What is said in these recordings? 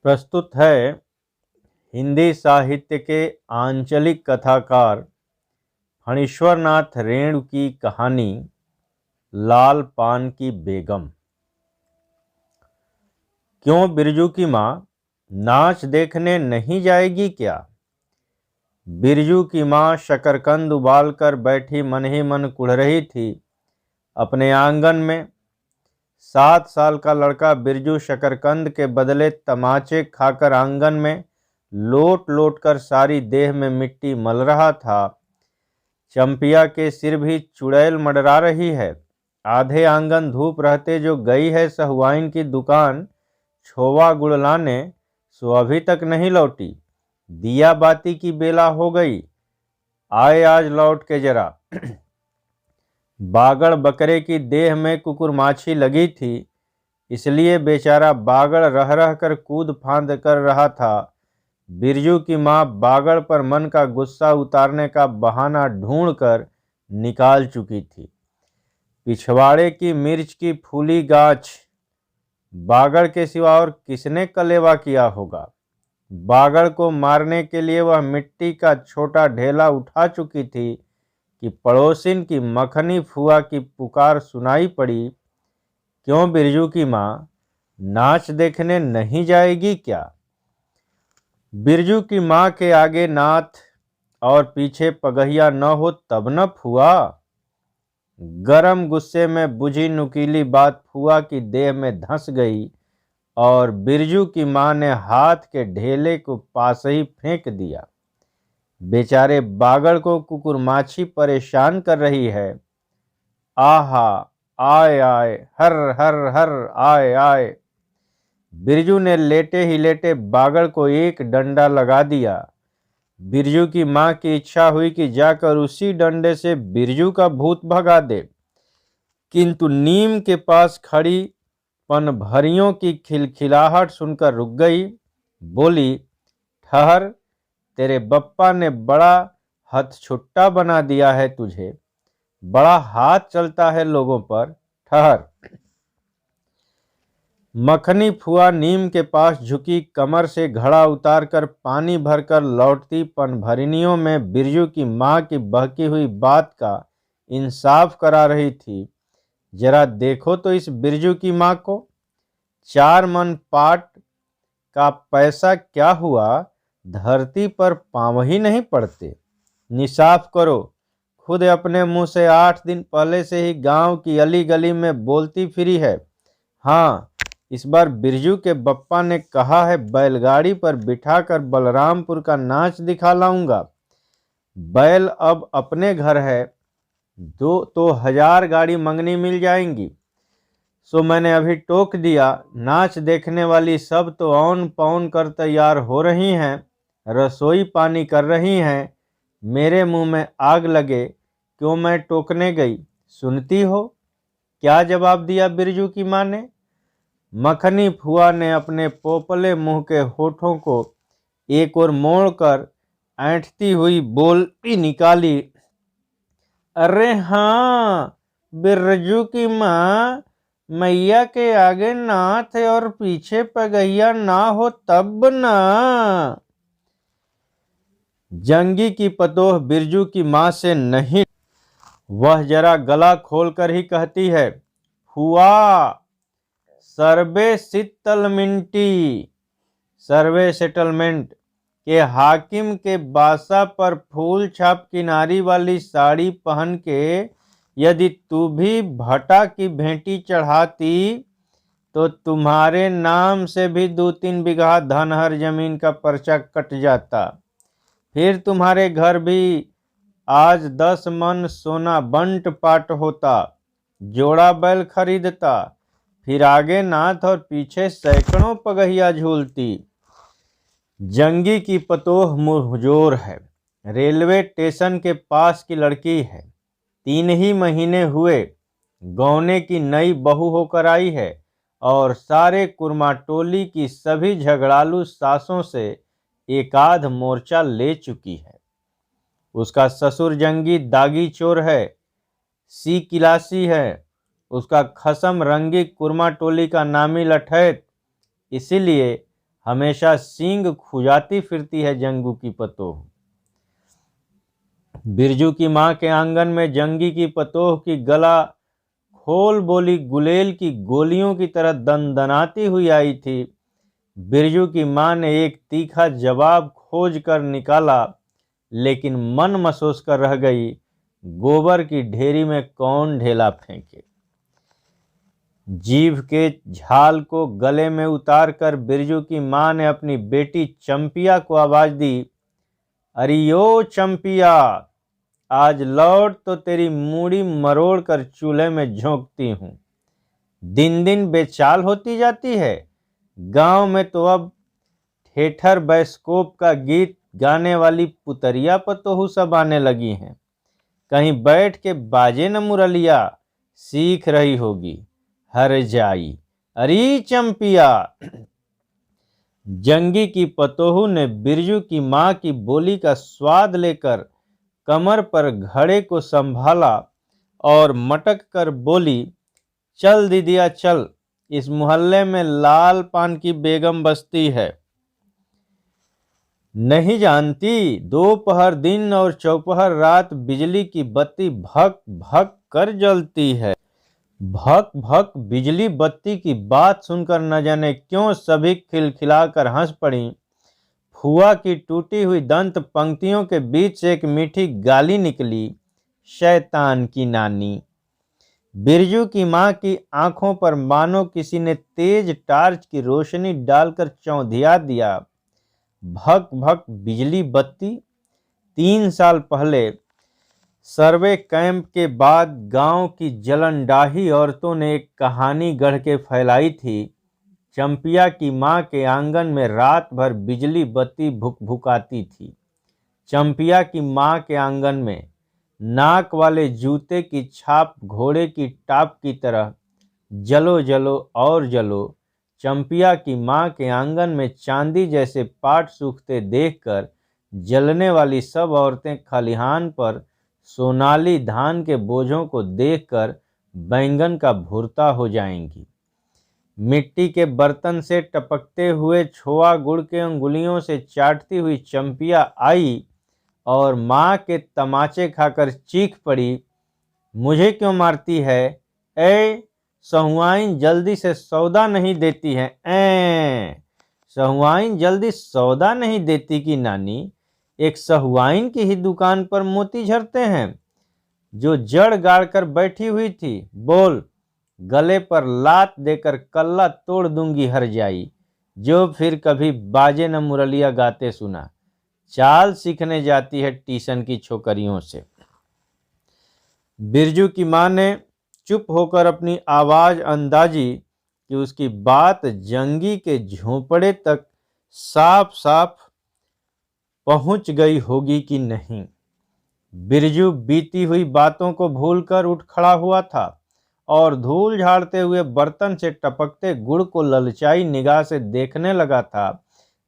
प्रस्तुत है हिंदी साहित्य के आंचलिक कथाकार फणीश्वरनाथ रेणु की कहानी लाल पान की बेगम। क्यों बिरजू की माँ नाच देखने नहीं जाएगी क्या? बिरजू की माँ शकरकंद उबालकर बैठी मन ही मन कुढ़ रही थी अपने आंगन में। 7 साल का लड़का बिरजू शकरकंद के बदले तमाचे खाकर आंगन में लोट लोट कर सारी देह में मिट्टी मल रहा था। चंपिया के सिर भी चुड़ैल मंडरा रही है। आधे आंगन धूप रहते जो गई है सहुआइन की दुकान छोवा गुड़ लाने, सो अभी तक नहीं लौटी। दिया बाती की बेला हो गई, आए आज लौट के जरा। बागड़ बकरे की देह में कुकुरमाछी लगी थी, इसलिए बेचारा बागड़ रह रह कर कूद फांद कर रहा था। बिरजू की माँ बागड़ पर मन का गुस्सा उतारने का बहाना ढूंढकर निकाल चुकी थी। पिछवाड़े की मिर्च की फूली गाछ बागड़ के सिवा और किसने कलेवा किया होगा। बागड़ को मारने के लिए वह मिट्टी का छोटा ढेला उठा चुकी थी कि पड़ोसिन की मखनी फुआ की पुकार सुनाई पड़ी। क्यों बिरजू की माँ नाच देखने नहीं जाएगी क्या? बिरजू की माँ के आगे नाथ और पीछे पगहिया न हो तब न फुआ। गरम गुस्से में बुझी नुकीली बात फुआ की देह में धंस गई और बिरजू की माँ ने हाथ के ढेले को पास ही फेंक दिया। बेचारे बागड़ को कुकुरमाछी परेशान कर रही है। आहा, आय आय, हर हर हर, आय आय। बिरजू ने लेटे ही लेटे बागड़ को एक डंडा लगा दिया। बिरजू की माँ की इच्छा हुई कि जाकर उसी डंडे से बिरजू का भूत भगा दे, किंतु नीम के पास खड़ी पनभरियों की खिलखिलाहट सुनकर रुक गई। बोली, ठहर, तेरे बप्पा ने बड़ा हथछुट्टा बना दिया है तुझे, बड़ा हाथ चलता है लोगों पर, ठहर। मखनी फुआ नीम के पास झुकी कमर से घड़ा उतारकर पानी भरकर लौटती पनभरिनियों में बिरजू की माँ की बहकी हुई बात का इंसाफ करा रही थी। जरा देखो तो इस बिरजू की माँ को, 4 मन पाट का पैसा क्या हुआ, धरती पर पांव ही नहीं पड़ते। निसाफ करो, खुद अपने मुंह से 8 दिन पहले से ही गांव की अली गली में बोलती फिरी है। हाँ, इस बार बिरजू के बप्पा ने कहा है बैलगाड़ी पर बिठाकर बलरामपुर का नाच दिखा लाऊंगा। बैल अब अपने घर है, 2 तो 1000 गाड़ी मंगनी मिल जाएंगी। सो मैंने अभी टोक दिया। नाच देखने वाली सब तो औन पौन कर तैयार हो रही हैं, रसोई पानी कर रही हैं। मेरे मुंह में आग लगे, क्यों मैं टोकने गई? सुनती हो क्या जवाब दिया बिरजू की माँ ने? मखनी फुआ ने अपने पोपले मुंह के होठों को एक ओर मोड़कर ऐंठती हुई बोली निकाली, अरे हाँ, बिरजू की माँ, मैया के आगे नाथ और पीछे पगहिया ना हो तब ना। जंगी की पतोह बिरजू की माँ से नहीं, वह जरा गला खोलकर ही कहती है, फुआ, सर्वे सित्तलमिंटी, सर्वे सेटलमेंट के हाकिम के बासा पर फूल छाप किनारी वाली साड़ी पहन के यदि तू भी भटा की भेंटी चढ़ाती तो तुम्हारे नाम से भी 2-3 बीघा धनहर जमीन का पर्चा कट जाता। फिर तुम्हारे घर भी आज 10 मन सोना बंट पाट होता, जोड़ा बैल खरीदता, फिर आगे नाथ और पीछे सैकड़ों पगहिया झूलती। जंगी की पतोह मुहजोर है, रेलवे स्टेशन के पास की लड़की है, 3 ही महीने हुए गौने की नई बहू होकर आई है और सारे कुर्माटोली की सभी झगड़ालू सासों से एकाध मोर्चा ले चुकी है। उसका ससुर जंगी दागी चोर है, सी किलासी है, उसका खसम रंगी कुर्माटोली का नामी लठैत, इसीलिए हमेशा सींग खुजाती फिरती है जंगू की पतोह। बिरजू की माँ के आंगन में जंगी की पतोह की गला खोल बोली गुलेल की गोलियों की तरह दनदनाती हुई आई थी। बिरजू की माँ ने एक तीखा जवाब खोज कर निकाला, लेकिन मन महसूस कर रह गई, गोबर की ढेरी में कौन ढेला फेंके। जीभ के झाल को गले में उतार कर बिरजू की माँ ने अपनी बेटी चंपिया को आवाज दी, अरियो चंपिया, आज लौट तो तेरी मूड़ी मरोड़ कर चूल्हे में झोंकती हूँ। दिन दिन बेचाल होती जाती है। गांव में तो अब ठेठर बैस्कोप का गीत गाने वाली पुतरिया पतोहू सब आने लगी हैं। कहीं बैठ के बाजे न मुरलिया सीख रही होगी। हर जाई अरे चंपिया। जंगी की पतोहू ने बिरजू की माँ की बोली का स्वाद लेकर कमर पर घड़े को संभाला और मटक कर बोली, चल दीदिया चल, इस मोहल्ले में लाल पान की बेगम बसती है। नहीं जानती, दोपहर दिन और चौपहर रात बिजली की बत्ती भक भक कर जलती है। भक भक बिजली बत्ती की बात सुनकर न जाने क्यों सभी खिलखिलाकर हंस पड़ी। फुआ की टूटी हुई दंत पंक्तियों के बीच से एक मीठी गाली निकली, शैतान की नानी। बिरजू की माँ की आंखों पर मानो किसी ने तेज टार्च की रोशनी डालकर चौंधिया दिया। भक भक बिजली बत्ती। 3 साल पहले सर्वे कैंप के बाद गांव की जलनडाही औरतों ने एक कहानी गढ़ के फैलाई थी। चंपिया की माँ के आंगन में रात भर बिजली बत्ती भुकभुकाती थी। चंपिया की माँ के आंगन में नाक वाले जूते की छाप घोड़े की टाप की तरह जलो जलो और जलो। चंपिया की माँ के आंगन में चांदी जैसे पाट सूखते देखकर जलने वाली सब औरतें खलिहान पर सोनाली धान के बोझों को देखकर बैंगन का भुर्ता हो जाएंगी। मिट्टी के बर्तन से टपकते हुए छोआ गुड़ के अंगुलियों से चाटती हुई चंपिया आई और माँ के तमाचे खाकर चीख पड़ी, मुझे क्यों मारती है? ए सहुआइन जल्दी से सौदा नहीं देती है। सहुआइन जल्दी सौदा नहीं देती कि नानी, एक सहुआइन की ही दुकान पर मोती झरते हैं। जो जड़ गाड़ कर बैठी हुई थी, बोल, गले पर लात देकर कल्ला तोड़ दूंगी हर जाई, जो फिर कभी बाजे न मुरलिया गाते सुना। चाल सीखने जाती है ट्यूशन की छोकरियों से। बिरजू की माँ ने चुप होकर अपनी आवाज अंदाजी कि उसकी बात जंगी के झोंपड़े तक साफ साफ पहुंच गई होगी कि नहीं। बिरजू बीती हुई बातों को भूलकर उठ खड़ा हुआ था और धूल झाड़ते हुए बर्तन से टपकते गुड़ को ललचाई निगाह से देखने लगा था।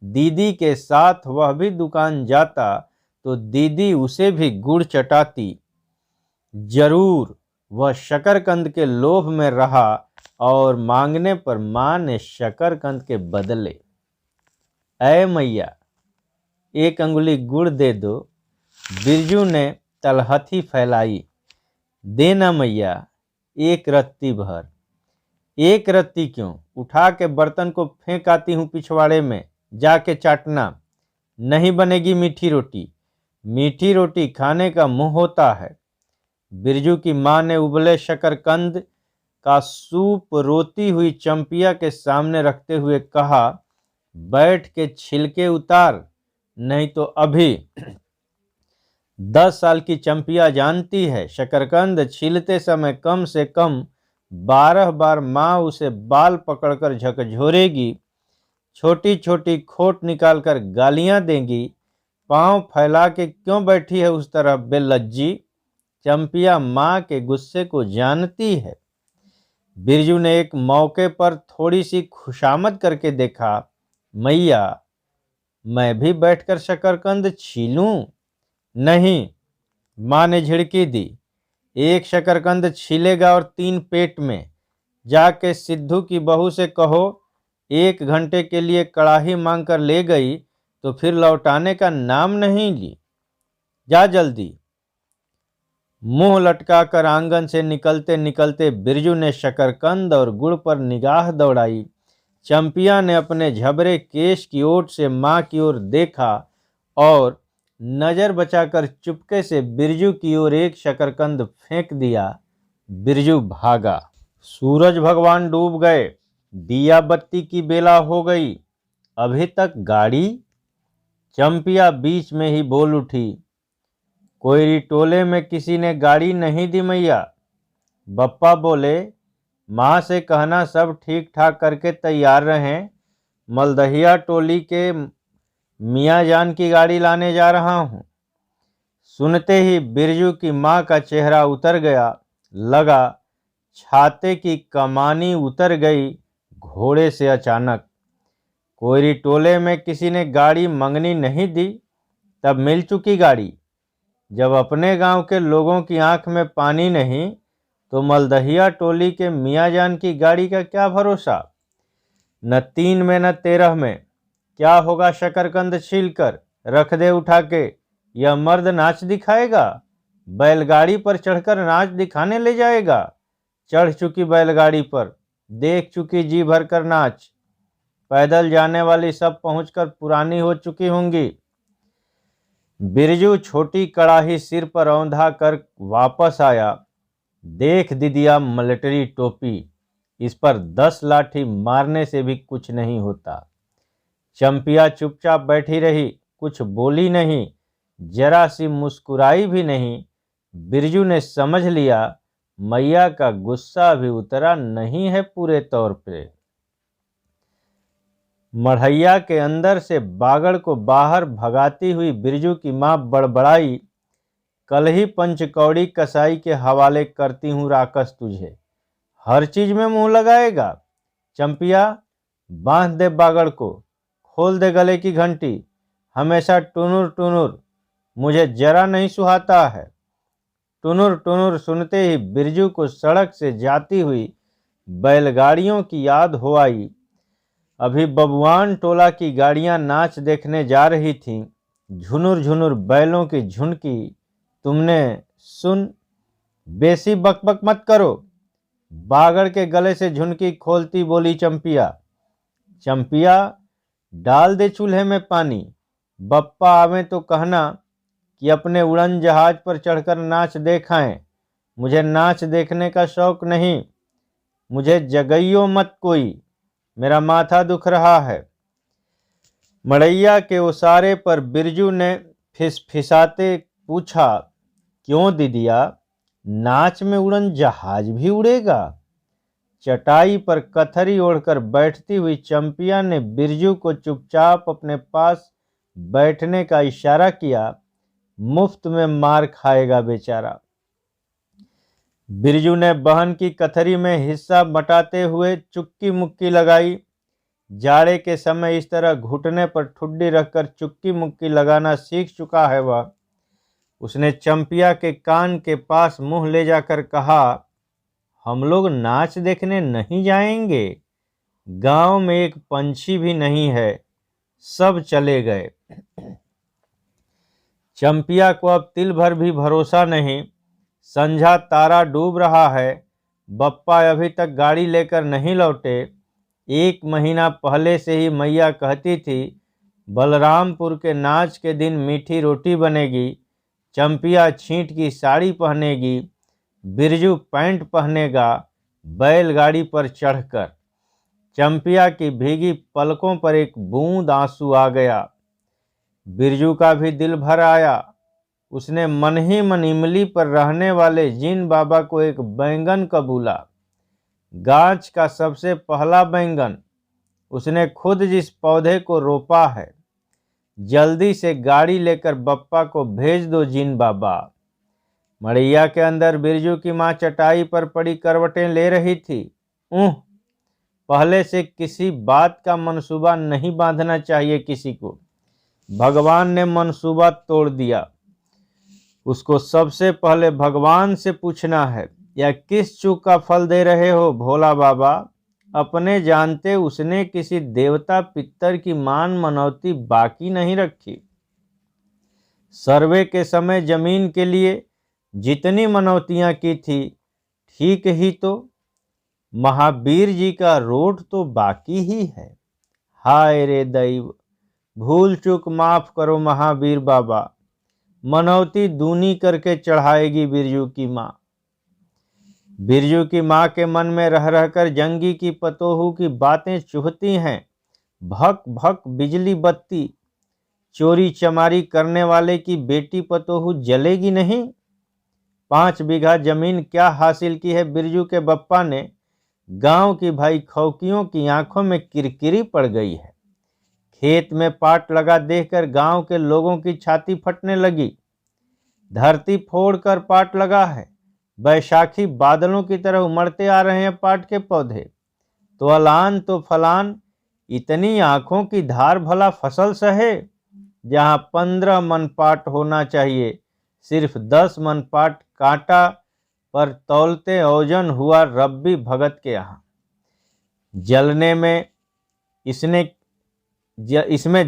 दीदी के साथ वह भी दुकान जाता तो दीदी उसे भी गुड़ चटाती। जरूर वह शकरकंद के लोभ में रहा और मांगने पर मां ने शकरकंद के बदले, ऐ मैया, 1 अंगुली गुड़ दे दो। बिरजू ने तलहथी फैलाई, देना मैया, 1 रत्ती भर। 1 रत्ती क्यों, उठा के बर्तन को फेंक आती हूँ पिछवाड़े में, जाके चाटना। नहीं बनेगी मीठी रोटी। मीठी रोटी खाने का मुंह होता है। बिरजू की माँ ने उबले शकरकंद का सूप रोती हुई चंपिया के सामने रखते हुए कहा, बैठ के छिलके उतार, नहीं तो अभी। 10 साल की चंपिया जानती है शकरकंद छीलते समय कम से कम 12 बार माँ उसे बाल पकड़कर झकझोरेगी, छोटी छोटी खोट निकालकर गालियां देंगी। पांव फैला के क्यों बैठी है उस तरह बेलज्जी? चंपिया माँ के गुस्से को जानती है। बिरजू ने एक मौके पर थोड़ी सी खुशामद करके देखा, मैया, मैं भी बैठकर शकरकंद छीलूं? नहीं, माँ ने झिड़की दी। 1 शकरकंद छीलेगा और 3 पेट में। जाके सिद्धू की बहू से कहो 1 घंटे के लिए कड़ाही मांग कर ले गई तो फिर लौटाने का नाम नहीं ली। जा जल्दी। मुंह लटकाकर आंगन से निकलते निकलते बिरजू ने शकरकंद और गुड़ पर निगाह दौड़ाई। चंपिया ने अपने झबरे केश की ओट से माँ की ओर देखा और नजर बचाकर चुपके से बिरजू की ओर एक शकरकंद फेंक दिया। बिरजू भागा। सूरज भगवान डूब गए। दिया बत्ती की बेला हो गई। अभी तक गाड़ी? चंपिया बीच में ही बोल उठी। कोयरी टोले में किसी ने गाड़ी नहीं दी मैया। बप्पा बोले, माँ से कहना सब ठीक ठाक करके तैयार रहें। मलदहिया टोली के मियाँ जान की गाड़ी लाने जा रहा हूँ। सुनते ही बिरजू की माँ का चेहरा उतर गया। लगा छाते की कमानी उतर गई घोड़े से अचानक। कोयरी टोले में किसी ने गाड़ी मंगनी नहीं दी, तब मिल चुकी गाड़ी। जब अपने गांव के लोगों की आंख में पानी नहीं तो मलदहिया टोली के मियाँ जान की गाड़ी का क्या भरोसा। न 3 में न 13 में। क्या होगा शकरकंद छीलकर रख दे उठा के। यह मर्द नाच दिखाएगा। बैलगाड़ी पर चढ़कर नाच दिखाने ले जाएगा। चढ़ चुकी बैलगाड़ी पर, देख चुकी जी भर कर नाच। पैदल जाने वाली सब पहुंचकर पुरानी हो चुकी होंगी। बिरजू छोटी कड़ाही सिर पर औंधा कर वापस आया। देख दिदिया मिलिट्री टोपी, इस पर 10 लाठी मारने से भी कुछ नहीं होता। चंपिया चुपचाप बैठी रही, कुछ बोली नहीं, जरा सी मुस्कुराई भी नहीं। बिरजू ने समझ लिया मैया का गुस्सा भी उतरा नहीं है पूरे तौर पे। मढ़ैया के अंदर से बागड़ को बाहर भगाती हुई बिरजू की माँ बड़बड़ाई, कल ही पंचकौड़ी कसाई के हवाले करती हूँ राकस तुझे। हर चीज में मुंह लगाएगा। चंपिया, बांध दे बागड़ को, खोल दे गले की घंटी। हमेशा टुनुर टुनुर मुझे जरा नहीं सुहाता है। टुनुर टुनुर सुनते ही बिरजू को सड़क से जाती हुई बैलगाड़ियों की याद हो आई। अभी बबुआन टोला की गाड़ियां नाच देखने जा रही थीं। झुनुर झुनुर बैलों की झुनकी तुमने सुन। बेसी बकबक मत करो। बागड़ के गले से झुनकी खोलती बोली चंपिया। चंपिया, डाल दे चूल्हे में पानी। बप्पा आवे तो कहना कि अपने उड़न जहाज पर चढ़कर नाच देखाएं। मुझे नाच देखने का शौक नहीं। मुझे जगइयो मत कोई, मेरा माथा दुख रहा है। मड़ैया के उसारे पर बिरजू ने फिसफिसाते पूछा, क्यों दिदिया, नाच में उड़न जहाज भी उड़ेगा? चटाई पर कथरी ओढ़कर बैठती हुई चंपिया ने बिरजू को चुपचाप अपने पास बैठने का इशारा किया। मुफ्त में मार खाएगा बेचारा। बिरजू ने बहन की कथरी में हिस्सा बटाते हुए चुक्की मुक्की लगाई। जाड़े के समय इस तरह घुटने पर ठुड्डी रखकर चुक्की मुक्की लगाना सीख चुका है वह। उसने चंपिया के कान के पास मुंह ले जाकर कहा, हम लोग नाच देखने नहीं जाएंगे। गांव में एक पंछी भी नहीं है, सब चले गए। चंपिया को अब तिल भर भी भरोसा नहीं। संझा तारा डूब रहा है। बप्पा अभी तक गाड़ी लेकर नहीं लौटे। 1 महीना पहले से ही मैया कहती थी बलरामपुर के नाच के दिन मीठी रोटी बनेगी। चंपिया छींट की साड़ी पहनेगी। बिरजू पैंट पहनेगा बैलगाड़ी पर चढ़कर। चंपिया की भीगी पलकों पर एक बूंद आंसू आ गया। बिरजू का भी दिल भर आया। उसने मन ही मन इमली पर रहने वाले जिन बाबा को एक बैंगन कबूला। गाछ का सबसे पहला बैंगन। उसने खुद जिस पौधे को रोपा है। जल्दी से गाड़ी लेकर बप्पा को भेज दो जिन बाबा। मड़ैया के अंदर बिरजू की माँ चटाई पर पड़ी करवटें ले रही थी। पहले से किसी बात का मनसूबा नहीं बांधना चाहिए किसी को। भगवान ने मनसूबा तोड़ दिया। उसको सबसे पहले भगवान से पूछना है, या किस चूक का फल दे रहे हो भोला बाबा? अपने जानते उसने किसी देवता पितर की मान मनौती बाकी नहीं रखी। सर्वे के समय जमीन के लिए जितनी मनौतियां की थी ठीक ही तो महावीर जी का रोट तो बाकी ही है। हाय रे दैव, भूल चूक माफ करो महावीर बाबा, मनौती दूनी करके चढ़ाएगी बिरजू की माँ। बिरजू की माँ के मन में रह रहकर जंगी की पतोहू की बातें चुभती हैं। भक भक बिजली बत्ती, चोरी चमारी करने वाले की बेटी पतोहू जलेगी नहीं। 5 बीघा जमीन क्या हासिल की है बिरजू के बप्पा ने, गांव की भाई खौकियों की आंखों में किरकिरी पड़ गई है। खेत में पाट लगा देखकर गांव के लोगों की छाती फटने लगी। धरती फोड़कर पाट लगा है, बैशाखी बादलों की तरह उमड़ते आ रहे हैं पाट के पौधे। तो अलान तो फलान, इतनी आंखों की धार भला फसल सहे। जहां 15 मन पाट होना चाहिए, सिर्फ 10 मन पाट कांटा पर तौलते ओजन हुआ रब्बी भगत के यहाँ। जलने में इसमें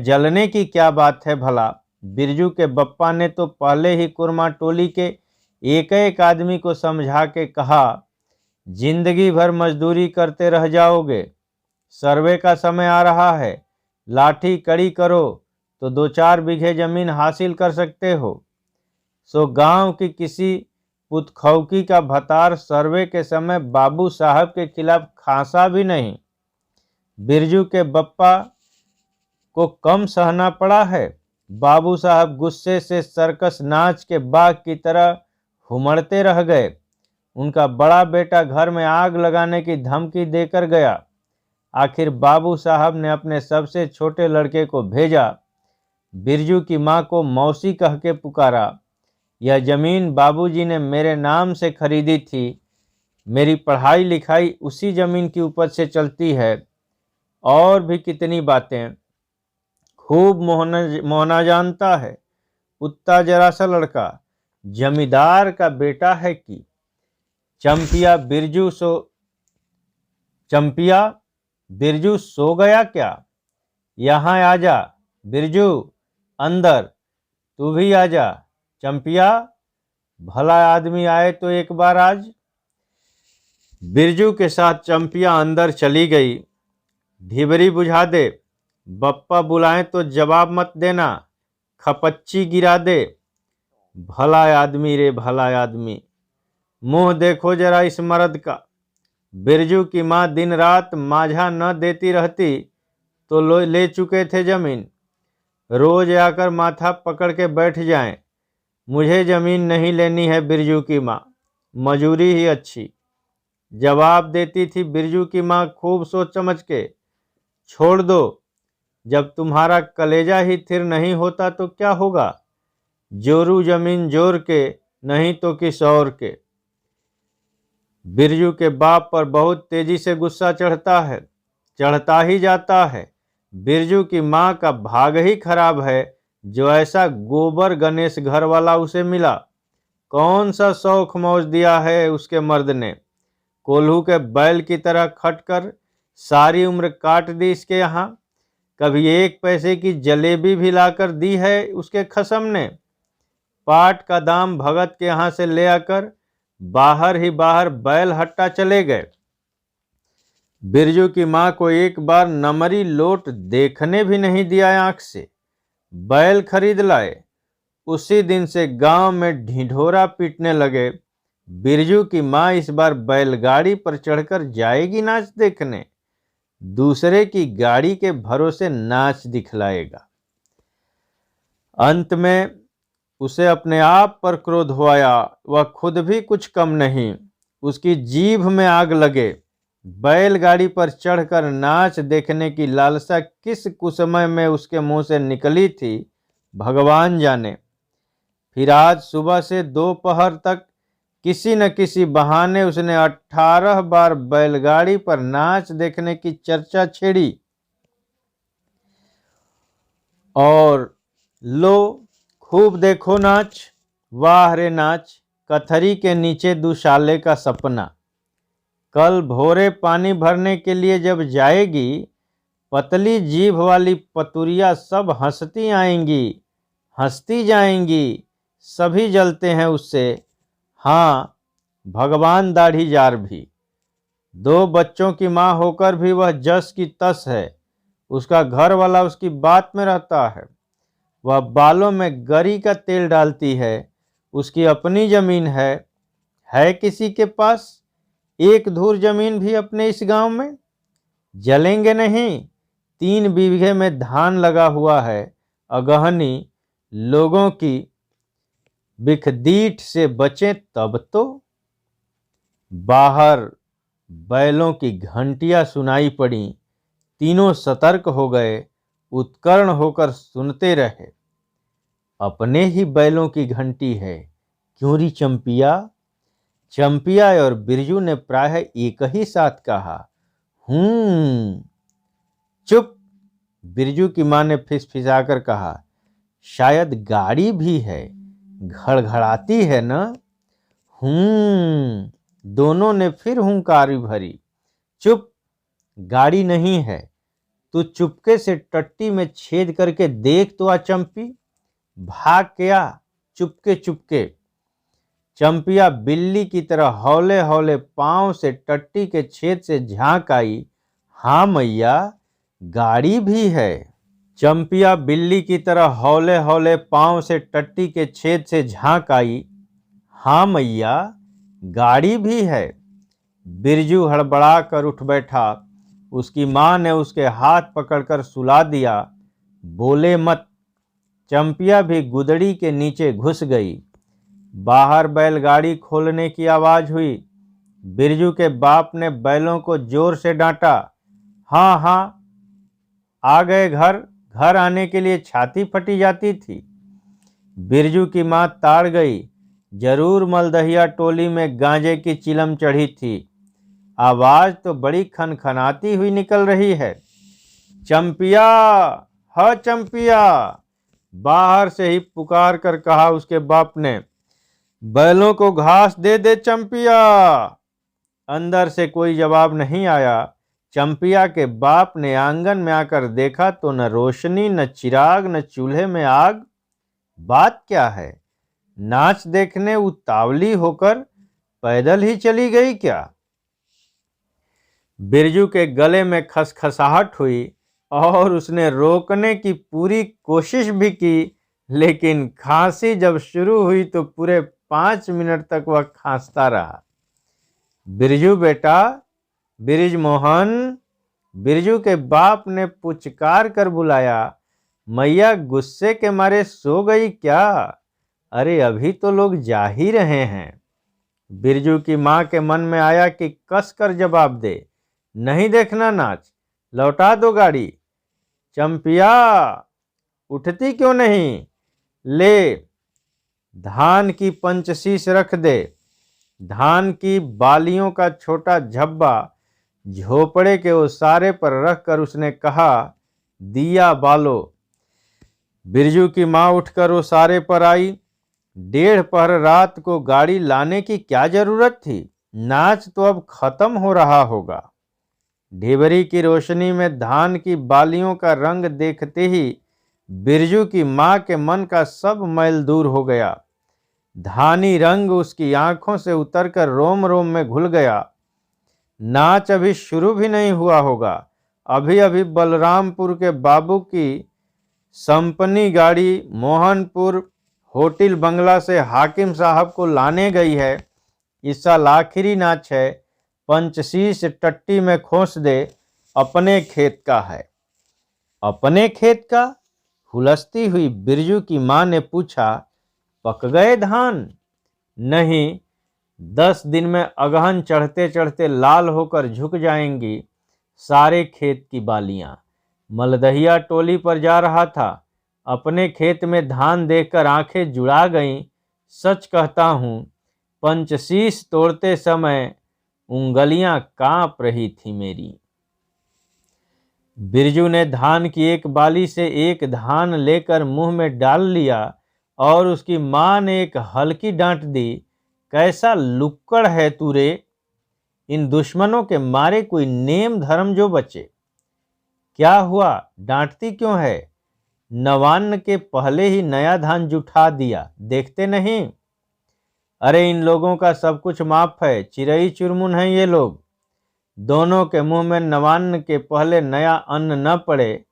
जलने की क्या बात है भला। बिरजू के बप्पा ने तो पहले ही कुरमा टोली के एक एक आदमी को समझा के कहा, जिंदगी भर मजदूरी करते रह जाओगे, सर्वे का समय आ रहा है, लाठी कड़ी करो तो 2-4 बीघे जमीन हासिल कर सकते हो। सो गांव की किसी पुतखौकी का भतार सर्वे के समय बाबू साहब के खिलाफ खांसा भी नहीं। बिरजू के बप्पा को कम सहना पड़ा है। बाबू साहब गुस्से से सर्कस नाच के बाघ की तरह हुमड़ते रह गए। उनका बड़ा बेटा घर में आग लगाने की धमकी देकर गया। आखिर बाबू साहब ने अपने सबसे छोटे लड़के को भेजा। बिरजू की माँ को मौसी कह के पुकारा। यह जमीन बाबूजी ने मेरे नाम से खरीदी थी। मेरी पढ़ाई लिखाई उसी जमीन की उपज से चलती है। और भी कितनी बातें। खूब मोहना जानता है, उत्ता जरा सा लड़का, जमींदार का बेटा है कि। चंपिया बिरजू सो गया क्या? यहाँ आजा बिरजू, अंदर। तू भी आजा चंपिया, भला आदमी आए तो एक बार आज। बिरजू के साथ चंपिया अंदर चली गई। ढिबरी बुझा दे, बप्पा बुलाए तो जवाब मत देना, खपच्ची गिरा दे। भला आदमी रे भला आदमी, मुंह देखो जरा इस मर्द का। बिरजू की माँ दिन रात माझा न देती रहती तो ले चुके थे जमीन। रोज आकर माथा पकड़ के बैठ जाएं, मुझे जमीन नहीं लेनी है बिरजू की माँ, मजूरी ही अच्छी। जवाब देती थी बिरजू की माँ खूब सोच समझ के, छोड़ दो, जब तुम्हारा कलेजा ही थिर नहीं होता तो क्या होगा। जोरू जमीन जोर के, नहीं तो किस और के। बिरजू के बाप पर बहुत तेजी से गुस्सा चढ़ता ही जाता है। बिरजू की माँ का भाग ही खराब है जो ऐसा गोबर गणेश घर वाला उसे मिला। कौन सा शौक मौज दिया है उसके मर्द ने। कोल्हू के बैल की तरह खटकर सारी उम्र काट दी इसके यहाँ। कभी 1 पैसे की जलेबी भी लाकर दी है उसके खसम ने। पाट का दाम भगत के यहाँ से ले आकर बाहर ही बाहर बैल हट्टा चले गए। बिरजू की माँ को एक बार नमरी लोट देखने भी नहीं दिया आंख से। बैल खरीद लाए। उसी दिन से गांव में ढिढोरा पीटने लगे। बिरजू की माँ इस बार बैलगाड़ी पर चढ़कर जाएगी नाच देखने, दूसरे की गाड़ी के भरोसे नाच दिखलाएगा। अंत में उसे अपने आप पर क्रोध हो आया। वह खुद भी कुछ कम नहीं, उसकी जीभ में आग लगे। बैलगाड़ी पर चढ़कर नाच देखने की लालसा किस कुसमय में उसके मुंह से निकली थी भगवान जाने। फिर आज सुबह से दोपहर तक किसी न किसी बहाने उसने 18 बार बैलगाड़ी पर नाच देखने की चर्चा छेड़ी। और लो खूब देखो नाच, वाह रे नाच, कथरी के नीचे दुशाले का सपना। कल भोरे पानी भरने के लिए जब जाएगी, पतली जीभ वाली पतुरिया सब हंसती आएंगी, हंसती जाएंगी, सभी जलते हैं उससे। हाँ, भगवान दाढ़ीजार भी। 2 बच्चों की माँ होकर भी वह जस की तस है। उसका घर वाला उसकी बात में रहता है। वह बालों में गरी का तेल डालती है। उसकी अपनी जमीन है किसी के पास 1 धूर जमीन भी अपने इस गांव में? जलेंगे नहीं। 3 बीघे में धान लगा हुआ है। अगहनी लोगों की बिखदीठ से बचें तब तो। बाहर बैलों की घंटियां सुनाई पड़ी। तीनों सतर्क हो गए, उत्कर्ण होकर सुनते रहे। अपने ही बैलों की घंटी है, क्यों री चंपिया? चंपिया और बिरजू ने प्रायः एक ही साथ कहा, चुप। बिरजू की मां ने फिसफिसाकर कहा, शायद गाड़ी भी है, घड़घड़ाती है ना? दोनों ने फिर हुंकारी भरी। चुप, गाड़ी नहीं है। तू चुपके से टट्टी में छेद करके देख तो आ चंपी। भाग के आ चुपके चुपके। चंपिया बिल्ली की तरह हौले हौले पांव से टट्टी के छेद से झांक आई। हाँ मैया, गाड़ी भी है। चंपिया बिल्ली की तरह हौले हौले पांव से टट्टी के छेद से झांक आई। हाँ मैया, गाड़ी भी है। बिरजू हड़बड़ा कर उठ बैठा। उसकी मां ने उसके हाथ पकड़कर सुला दिया। बोले मत। चंपिया भी गुदड़ी के नीचे घुस गई। बाहर बैलगाड़ी खोलने की आवाज हुई। बिरजू के बाप ने बैलों को जोर से डांटा। हाँ, आ गए घर। घर आने के लिए छाती फटी जाती थी। बिरजू की मां ताड़ गई। जरूर मलदहिया टोली में गांजे की चिलम चढ़ी थी। आवाज तो बड़ी खनखनाती हुई निकल रही है। चंपिया, हाँ चंपिया, बाहर से ही पुकार कर कहा उसके बाप ने। बैलों को घास दे दे चंपिया। अंदर से कोई जवाब नहीं आया। चंपिया के बाप ने आंगन में आकर देखा तो न रोशनी, न चिराग, न चूल्हे में आग। बात क्या है? नाच देखने उतावली होकर पैदल ही चली गई क्या? बिरजू के गले में खसखसाहट हुई और उसने रोकने की पूरी कोशिश भी की, लेकिन खांसी जब शुरू हुई तो पूरे 5 मिनट तक वह खांसता रहा। बिरजू बेटा, बिरजमोहन। बिरजू के बाप ने पुचकार कर बुलाया। मैया गुस्से के मारे सो गई क्या? अरे अभी तो लोग जा ही रहे हैं। बिरजू की मां के मन में आया कि कस कर जवाब दे। नहीं देखना नाच, लौटा दो गाड़ी। चंपिया, उठती क्यों नहीं? ले, धान की पंचशीश रख दे। धान की बालियों का छोटा झब्बा झोपड़े के ओसारे पर रखकर उसने कहा, दिया बालो। बिरजू की मां उठकर ओसारे पर आई। 1.5 पहर रात को गाड़ी लाने की क्या जरूरत थी? नाच तो अब खत्म हो रहा होगा। ढिबरी की रोशनी में धान की बालियों का रंग देखते ही बिरजू की मां के मन का सब मैल दूर हो गया। धानी रंग उसकी आंखों से उतरकर रोम रोम में घुल गया। नाच अभी शुरू भी नहीं हुआ होगा। अभी अभी बलरामपुर के बाबू की संपनी गाड़ी मोहनपुर होटल बंगला से हाकिम साहब को लाने गई है। इस साल आखिरी नाच है। पंचशीश टट्टी में खोस दे। अपने खेत का है। अपने खेत का? हुलसती हुई बिरजू की मां ने पूछा, पक गए धान? नहीं, 10 दिन में अगहन चढ़ते चढ़ते लाल होकर झुक जाएंगी सारे खेत की बालियां। मलदहिया टोली पर जा रहा था। अपने खेत में धान देखकर आंखें जुड़ा गईं। सच कहता हूं, पंचशीश तोड़ते समय उंगलियां कांप रही थी मेरी। बिरजू ने धान की एक बाली से एक धान लेकर मुंह में डाल लिया और उसकी मां ने एक हल्की डांट दी। कैसा लुक्कड़ है तू रे? इन दुश्मनों के मारे कोई नेम धर्म जो बचे। क्या हुआ, डांटती क्यों है? नवान्न के पहले ही नया धान जुठा दिया, देखते नहीं? अरे इन लोगों का सब कुछ माफ है, चिरई चुरमुन है ये लोग। दोनों के मुंह में नवान्न के पहले नया अन्न न पड़े।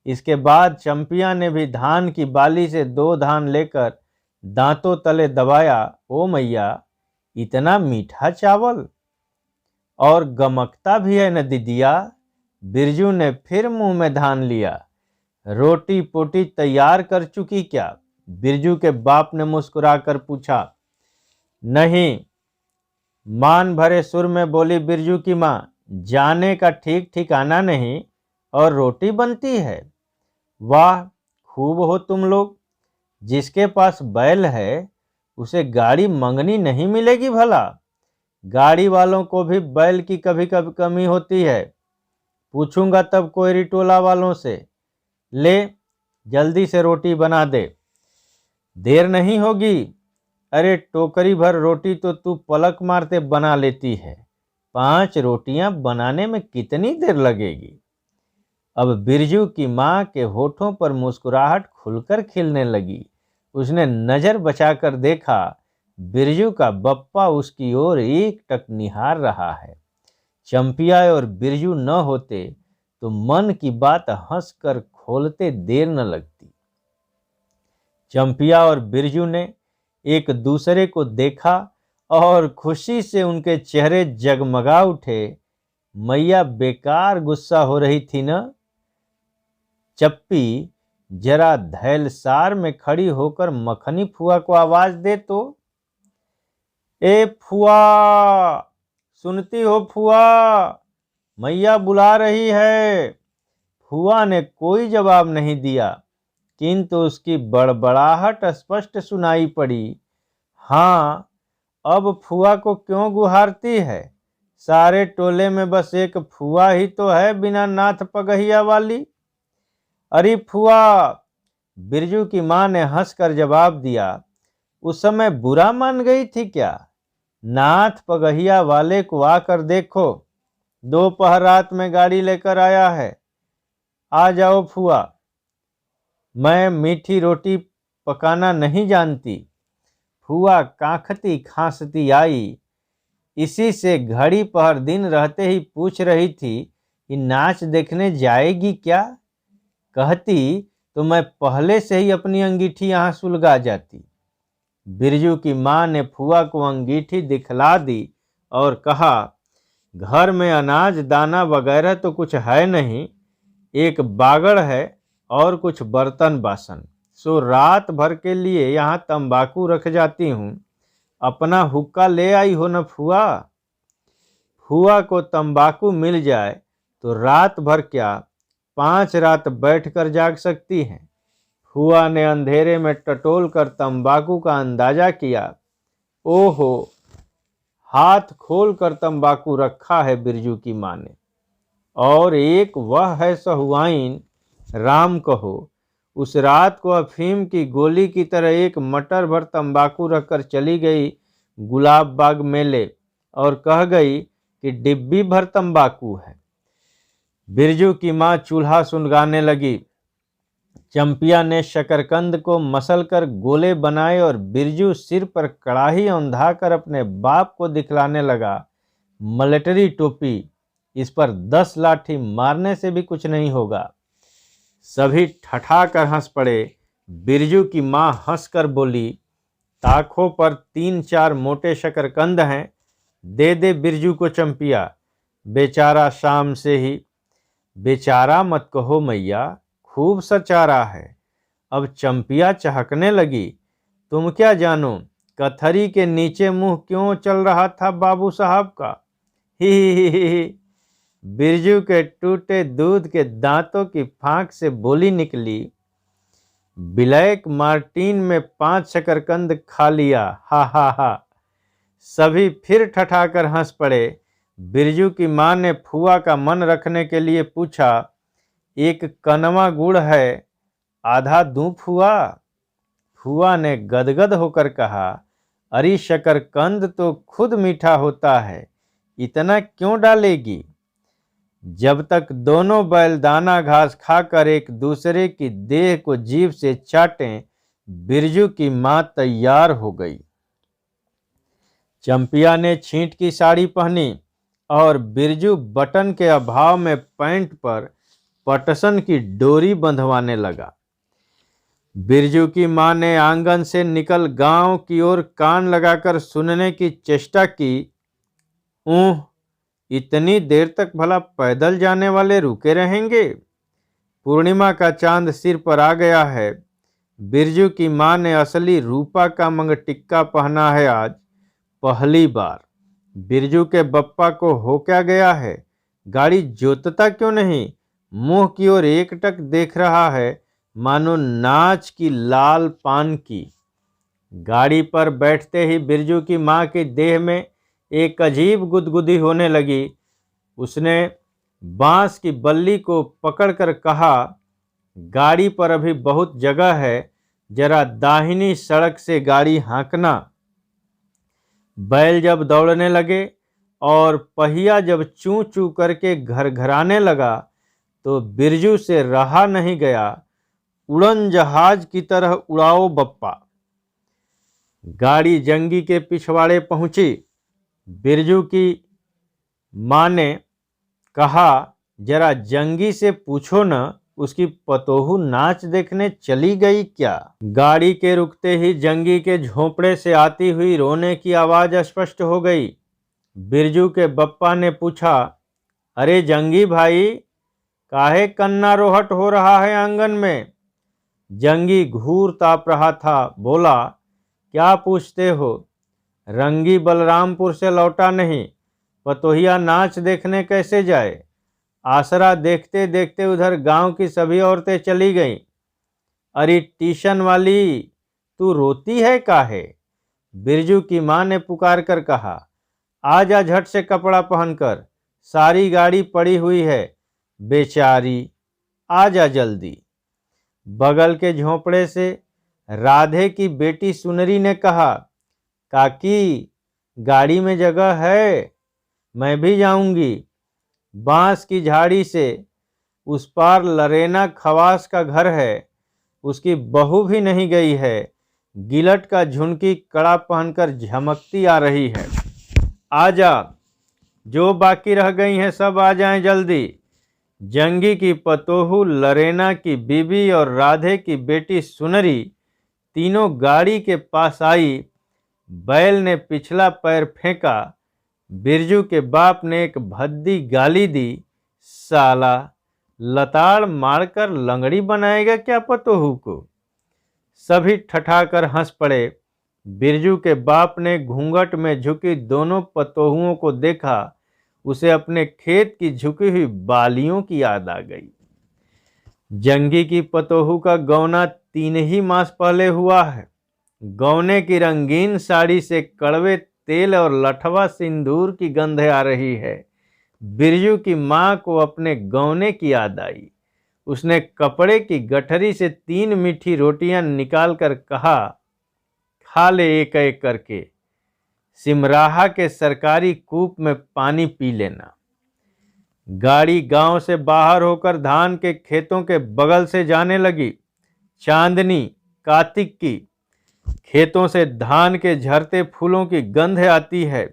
इसके बाद चंपिया ने भी धान की बाली से 2 धान लेकर दांतों तले दबाया। ओ मैया, इतना मीठा चावल और गमकता भी है न दीदिया। बिरजू ने फिर मुंह में धान लिया। रोटी पोटी तैयार कर चुकी क्या? बिरजू के बाप ने मुस्कुराकर पूछा। नहीं, मान भरे सुर में बोली बिरजू की माँ। जाने का ठीक ठिकाना नहीं और रोटी बनती है। वाह, खूब हो तुम लोग। जिसके पास बैल है उसे गाड़ी मंगनी नहीं मिलेगी भला। गाड़ी वालों को भी बैल की कभी कभी कमी होती है। पूछूंगा तब कोयरी टोला वालों से। ले, जल्दी से रोटी बना दे, देर नहीं होगी। अरे टोकरी भर रोटी तो तू पलक मारते बना लेती है। 5 रोटियां बनाने में कितनी देर लगेगी? अब बिरजू की माँ के होठों पर मुस्कुराहट खुलकर खिलने लगी। उसने नजर बचाकर देखा, बिरजू का बप्पा उसकी ओर एकटक निहार रहा है। चंपिया और बिरजू न होते तो मन की बात हंसकर खोलते देर न लगती। चंपिया और बिरजू ने एक दूसरे को देखा और खुशी से उनके चेहरे जगमगा उठे। मैया बेकार गुस्सा हो रही थी न? चप्पी जरा धैलसार में खड़ी होकर मखनी फुआ को आवाज दे तो। ए फुआ, सुनती हो फुआ? मैया बुला रही है। फुआ ने कोई जवाब नहीं दिया, किंतु उसकी बड़बड़ाहट स्पष्ट सुनाई पड़ी। हाँ, अब फुआ को क्यों गुहारती है? सारे टोले में बस एक फुआ ही तो है बिना नाथ पगहिया वाली। अरे फुआ, बिरजू की माँ ने हंसकर जवाब दिया। उस समय बुरा मान गई थी क्या? नाथ पगहिया वाले को आकर देखो, दोपहर रात में गाड़ी लेकर आया है। आ जाओ फुआ, मैं मीठी रोटी पकाना नहीं जानती। फुआ कांखती खांसती आई। इसी से घड़ी पहर दिन रहते ही पूछ रही थी कि नाच देखने जाएगी क्या। कहती तो मैं पहले से ही अपनी अंगीठी यहाँ सुलगा जाती। बिरजू की माँ ने फुआ को अंगीठी दिखला दी और कहा, घर में अनाज दाना वगैरह तो कुछ है नहीं, एक बागड़ है और कुछ बर्तन बासन। सो रात भर के लिए यहाँ तंबाकू रख जाती हूँ। अपना हुक्का ले आई हो न फुआ? फुआ को तंबाकू मिल जाए तो रात भर क्या 5 रात बैठकर जाग सकती हैं। फुआ ने अंधेरे में टटोल कर तंबाकू का अंदाजा किया। ओहो, हाथ खोल कर तंबाकू रखा है बिरजू की माँ ने। और एक वह है सहुआइन, राम कहो। उस रात को अफीम की गोली की तरह एक मटर भर तंबाकू रखकर चली गई गुलाब बाग मेले और कह गई कि डिब्बी भर तंबाकू है। बिरजू की माँ चूल्हा सुलगाने लगी। चंपिया ने शकरकंद को मसलकर गोले बनाए और बिरजू सिर पर कड़ाही औंधाकर अपने बाप को दिखलाने लगा। मिलिट्री टोपी, इस पर 10 लाठी मारने से भी कुछ नहीं होगा। सभी ठठाकर हंस पड़े। बिरजू की माँ हंसकर बोली, ताखों पर 3-4 मोटे शकरकंद हैं, दे दे बिरजू को चंपिया, बेचारा शाम से ही। बेचारा मत कहो मैया, खूब सचारा है। अब चंपिया चहकने लगी। तुम क्या जानो कथरी के नीचे मुंह क्यों चल रहा था बाबू साहब का। ही। बिरजू के टूटे दूध के दांतों की फांक से बोली निकली, ब्लैक मार्टिन में 5 शकरकंद खा लिया। हा हा हा। सभी फिर ठठाकर हंस पड़े। बिरजू की माँ ने फुआ का मन रखने के लिए पूछा, एक कनवा गुड़ है, आधा दूं फुआ? फुआ ने गदगद होकर कहा, अरे शकरकंद तो खुद मीठा होता है, इतना क्यों डालेगी? जब तक दोनों बैल दाना घास खाकर एक दूसरे की देह को जीभ से चाटें, बिरजू की मां तैयार हो गई। चंपिया ने छींट की साड़ी पहनी और बिरजू बटन के अभाव में पैंट पर पटसन की डोरी बंधवाने लगा। बिरजू की मां ने आंगन से निकल गांव की ओर कान लगाकर सुनने की चेष्टा की। ऊह, इतनी देर तक भला पैदल जाने वाले रुके रहेंगे? पूर्णिमा का चांद सिर पर आ गया है। बिरजू की मां ने असली रूपा का मंगटिक्का पहना है आज, पहली बार। बिरजू के बप्पा को हो क्या गया है? गाड़ी जोतता क्यों नहीं? मुंह की ओर एकटक देख रहा है, मानो नाच की लाल पान की। गाड़ी पर बैठते ही बिरजू की मां की देह में एक अजीब गुदगुदी होने लगी। उसने बांस की बल्ली को पकड़कर कहा, गाड़ी पर अभी बहुत जगह है, जरा दाहिनी सड़क से गाड़ी हाँकना। बैल जब दौड़ने लगे और पहिया जब चूं चूं करके घरघराने लगा, तो बिरजू से रहा नहीं गया। उड़न जहाज की तरह उड़ाओ बप्पा। गाड़ी जंगी के पिछवाड़े पहुंची। बिरजू की मां ने कहा, जरा जंगी से पूछो न, उसकी पतोहू नाच देखने चली गई क्या? गाड़ी के रुकते ही जंगी के झोंपड़े से आती हुई रोने की आवाज स्पष्ट हो गई। बिरजू के बप्पा ने पूछा, अरे जंगी भाई, काहे कन्ना रोहट हो रहा है आंगन में? जंगी घूर ताप रहा था। बोला, क्या पूछते हो? रंगी बलरामपुर से लौटा नहीं, पतोहिया नाच देखने कैसे जाए? आसरा देखते देखते उधर गांव की सभी औरतें चली गईं। अरे टीशन वाली, तू रोती है काहे? बिरजू की मां ने पुकार कर कहा, आजा झट से कपड़ा पहनकर, सारी गाड़ी पड़ी हुई है। बेचारी, आजा जल्दी। बगल के झोंपड़े से राधे की बेटी सुनरी ने कहा, काकी, गाड़ी में जगह है, मैं भी जाऊंगी। बांस की झाड़ी से उस पार लरेना खवास का घर है, उसकी बहू भी नहीं गई है। गिलट का झुनकी कड़ा पहनकर झमकती आ रही है। आजा, जो बाकी रह गई हैं सब आ जाएं जल्दी। जंगी की पतोहू, लरेना की बीबी और राधे की बेटी सुनरी तीनों गाड़ी के पास आई। बैल ने पिछला पैर फेंका। बिरजू के बाप ने एक भद्दी गाली दी, साला लताड़ मारकर लंगड़ी बनाएगा क्या पतोहू को? सभी ठठाकर हंस पड़े। बिरजू के बाप ने घूंघट में झुकी दोनों पतोहुओं को देखा। उसे अपने खेत की झुकी हुई बालियों की याद आ गई। जंगी की पतोहू का गौना 3 ही मास पहले हुआ है। गौने की रंगीन साड़ी से कड़वे तेल और लठवा सिंदूर की गंध आ रही है। बिरजू की मां को अपने गौने की याद आई। उसने कपड़े की गठरी से 3 मीठी रोटियां निकालकर कहा, खा ले एक एक करके, सिमराहा के सरकारी कूप में पानी पी लेना। गाड़ी गांव से बाहर होकर धान के खेतों के बगल से जाने लगी। चांदनी कार्तिक की। खेतों से धान के झरते फूलों की गंध आती है।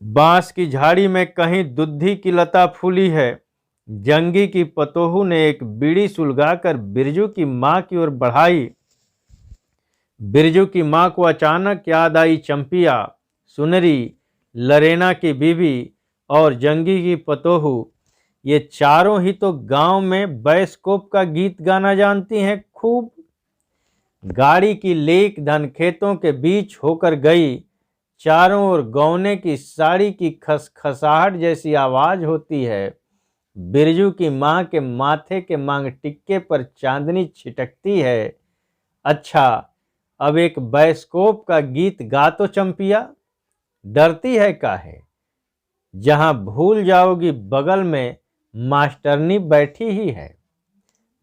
बांस की झाड़ी में कहीं दुद्धि की लता फूली है। जंगी की पतोहू ने एक बीड़ी सुलगाकर बिरजू की मां की ओर बढ़ाई। बिरजू की मां को अचानक याद आई चंपिया, सुनरी, लरेना की बीबी और जंगी की पतोहू। ये चारों ही तो गांव में बैस्कोप का गीत गाना जानती हैं खूब। गाड़ी की लेक धन खेतों के बीच होकर गई। चारों ओर गौने की साड़ी की खसखसाहट जैसी आवाज होती है। बिरजू की मां के माथे के मांग टिक्के पर चांदनी छिटकती है। अच्छा, अब एक बैस्कोप का गीत गा तो चंपिया। डरती है काहे? जहां भूल जाओगी बगल में मास्टरनी बैठी ही है।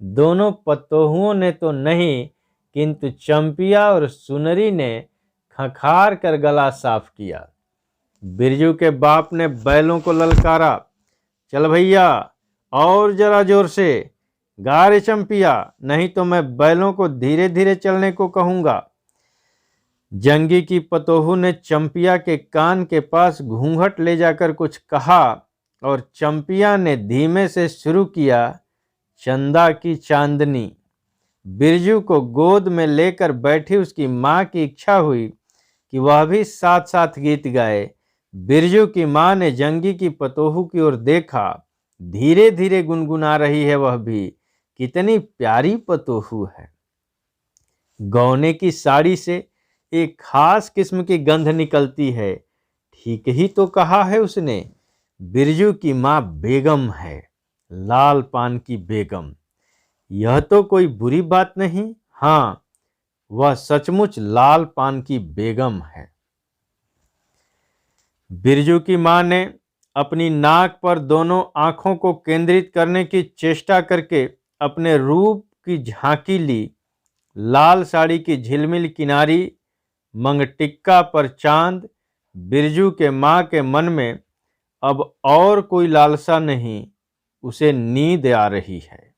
दोनों पतोहुओं ने तो नहीं, किंतु चंपिया और सुनरी ने खखार कर गला साफ किया। बिरजू के बाप ने बैलों को ललकारा, चल भैया और जरा जोर से गा रे चंपिया, नहीं तो मैं बैलों को धीरे धीरे चलने को कहूंगा। जंगी की पतोहू ने चंपिया के कान के पास घूंघट ले जाकर कुछ कहा और चंपिया ने धीमे से शुरू किया, चंदा की चांदनी। बिरजू को गोद में लेकर बैठी उसकी माँ की इच्छा हुई कि वह भी साथ साथ गीत गाए। बिरजू की माँ ने जंगी की पतोहू की ओर देखा, धीरे धीरे गुनगुना रही है वह भी, कितनी प्यारी पतोहू है। गौने की साड़ी से एक खास किस्म की गंध निकलती है। ठीक ही तो कहा है उसने, बिरजू की माँ बेगम है, लाल पान की बेगम। यह तो कोई बुरी बात नहीं, हाँ वह सचमुच लाल पान की बेगम है। बिरजू की माँ ने अपनी नाक पर दोनों आंखों को केंद्रित करने की चेष्टा करके अपने रूप की झांकी ली। लाल साड़ी की झिलमिल किनारी, मंगटिक्का पर चांद। बिरजू के माँ के मन में अब और कोई लालसा नहीं, उसे नींद आ रही है।